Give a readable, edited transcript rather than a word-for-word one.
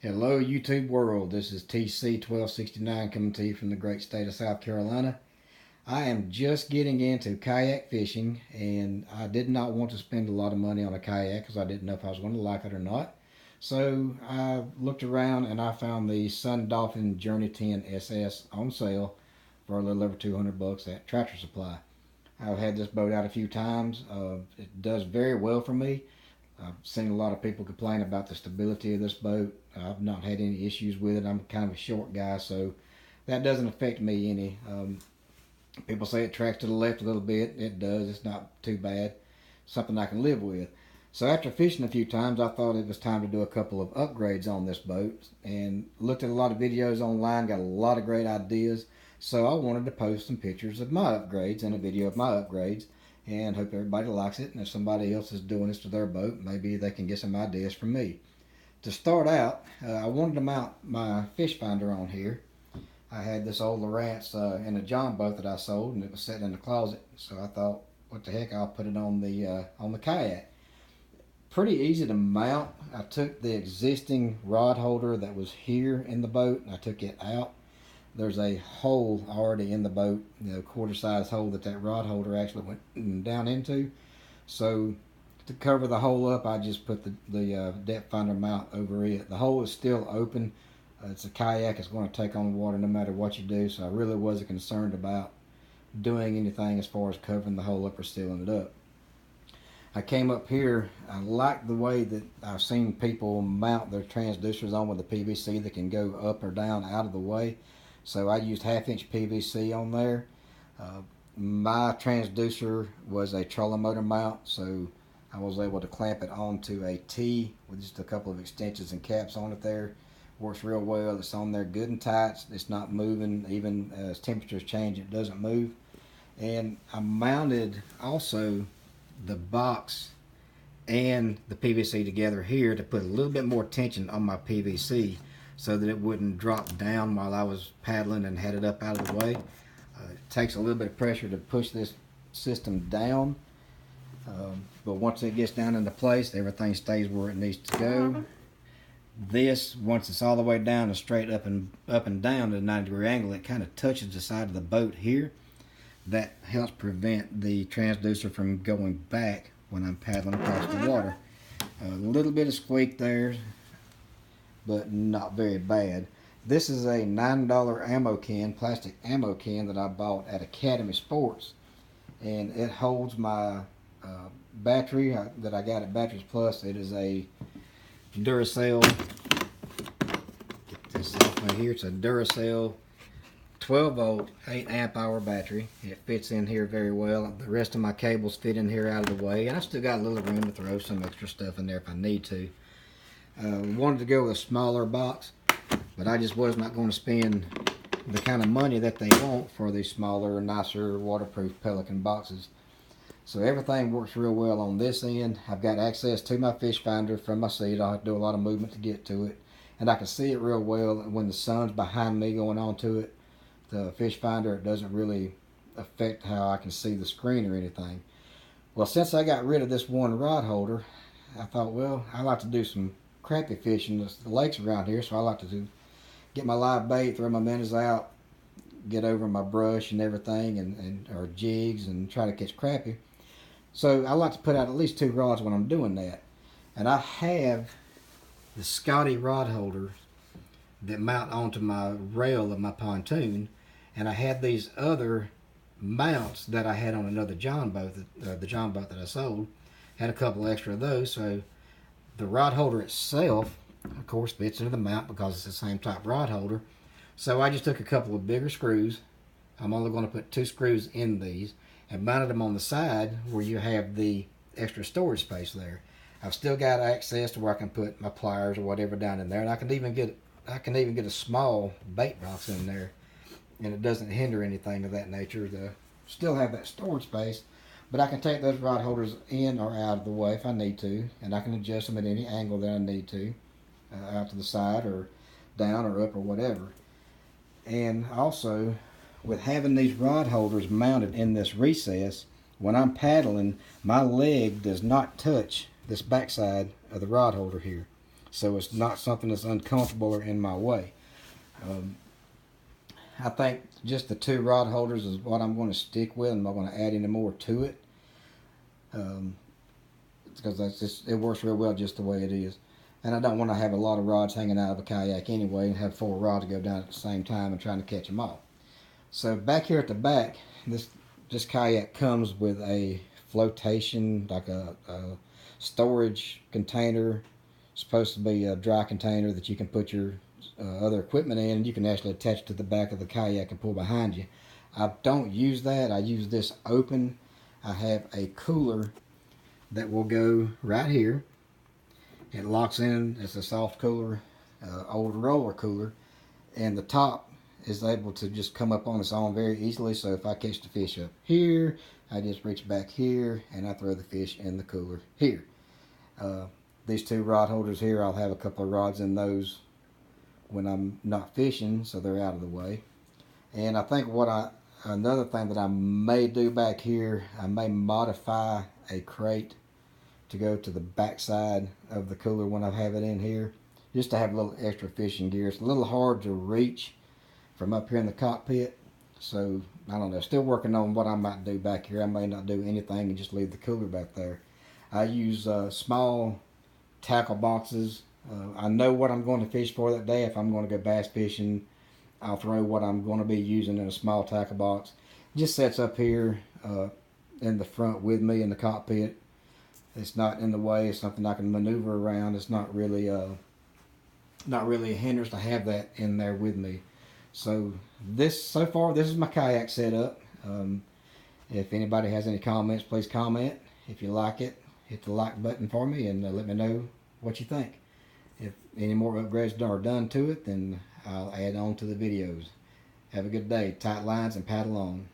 Hello YouTube world, this is TC1269 coming to you from the great state of South Carolina. I am just getting into kayak fishing, and I did not want to spend a lot of money on a kayak because I didn't know if I was going to like it or not. So I looked around and I found the Sundolphin Journey 10 SS on sale for a little over 200 bucks at Tractor Supply. I've had this boat out a few times. It does very well for me. I've seen a lot of people complain about the stability of this boat. I've not had any issues with it. I'm kind of a short guy, so that doesn't affect me any. People say it tracks to the left a little bit. It does. It's not too bad. Something I can live with. So after fishing a few times, I thought it was time to do a couple of upgrades on this boat, and looked at a lot of videos online, got a lot of great ideas. So I wanted to post some pictures of my upgrades and a video of my upgrades, and hope everybody likes it. And if somebody else is doing this to their boat, maybe they can get some ideas from me. To start out, I wanted to mount my fish finder on here. I had this old Lowrance in a John boat that I sold, and it was sitting in the closet. So I thought, what the heck, I'll put it on the kayak. Pretty easy to mount. I took the existing rod holder that was here in the boat, and I took it out. There's a hole already in the boat, quarter size hole that rod holder actually went down into. So to cover the hole up, I just put the depth finder mount over it. The hole is still open. It's a kayak. It's going to take on water no matter what you do. So I really wasn't concerned about doing anything as far as covering the hole up or sealing it up. I came up here. I like the way that I've seen people mount their transducers on with the PVC that can go up or down out of the way. So I used 1/2-inch PVC on there. My transducer was a trolling motor mount, so I was able to clamp it onto a T with just a couple of extensions and caps on it there. Works real well. It's on there good and tight. It's not moving. Even as temperatures change, it doesn't move. And I mounted also the box and the PVC together here to put a little bit more tension on my PVC, so that it wouldn't drop down while I was paddling and had it up out of the way. It takes a little bit of pressure to push this system down, but once it gets down into place, everything stays where it needs to go. This, once it's all the way down and straight up and down at a 90-degree angle, it kind of touches the side of the boat here. That helps prevent the transducer from going back when I'm paddling across the water. A little bit of squeak there, but not very bad. This is a $9 ammo can, plastic ammo can that I bought at Academy Sports, and it holds my battery that I got at Batteries Plus. It is a Duracell. Get this off right here. It's a Duracell 12-volt, 8-amp-hour battery. It fits in here very well. The rest of my cables fit in here out of the way, and I still got a little room to throw some extra stuff in there if I need to. Wanted to go with a smaller box, but I just was not going to spend the kind of money that they want for these smaller, nicer, waterproof Pelican boxes. So everything works real well on this end. I've got access to my fish finder from my seat. I'll have to do a lot of movement to get to it, and I can see it real well when the sun's behind me going onto it. The fish finder, it doesn't really affect how I can see the screen or anything. Well, since I got rid of this one rod holder, I thought, well, I like to do some crappie fishing. The lakes around here, so I like to get my live bait, throw my minnows out, get over my brush and everything, or jigs, and try to catch crappie. So I like to put out at least 2 rods when I'm doing that. And I have the Scotty rod holders that mount onto my rail of my pontoon, and I had these other mounts that I had on another John boat, the John boat that I sold. Had a couple extra of those, so the rod holder itself, of course, fits into the mount because it's the same type rod holder. So I just took a couple of bigger screws. I'm only going to put 2 screws in these, and mounted them on the side where you have the extra storage space there. I've still got access to where I can put my pliers or whatever down in there, and I can even get a small bait box in there, and it doesn't hinder anything of that nature. To still have that storage space. But I can take those rod holders in or out of the way if I need to, and I can adjust them at any angle that I need to, out to the side or down or up or whatever. And also, with having these rod holders mounted in this recess, when I'm paddling, my leg does not touch this backside of the rod holder here. so it's not something that's uncomfortable or in my way. I think just the 2 rod holders is what I'm going to stick with. I'm not going to add any more to it, because it works real well just the way it is. And I don't want to have a lot of rods hanging out of a kayak anyway, and have 4 rods go down at the same time and trying to catch them all. So back here at the back, this kayak comes with a flotation, like a storage container. It's supposed to be a dry container that you can put your other equipment in, and you can actually attach it to the back of the kayak and pull behind you. I don't use that. I use this open. I have a cooler that will go right here. It locks in. It's a soft cooler, old roller cooler, and the top is able to just come up on its own very easily. So if I catch the fish up here, I just reach back here and I throw the fish in the cooler here. These 2 rod holders here, I'll have a couple of rods in those when I'm not fishing, so they're out of the way. And I think another thing that I may do back here, I may modify a crate to go to the back side of the cooler when I have it in here, just to have a little extra fishing gear. It's a little hard to reach from up here in the cockpit, so I don't know, still working on what I might do back here. I may not do anything and just leave the cooler back there. I use small tackle boxes. I know what I'm going to fish for that day. If I'm going to go bass fishing, I'll throw what I'm going to be using in a small tackle box. It just sets up here in the front with me in the cockpit. It's not in the way. It's something I can maneuver around. It's not really a hindrance to have that in there with me. So far this is my kayak setup. If anybody has any comments, please comment. If you like it, hit the like button for me and let me know what you think. If any more upgrades are done to it, then I'll add on to the videos. Have a good day. Tight lines and paddle on.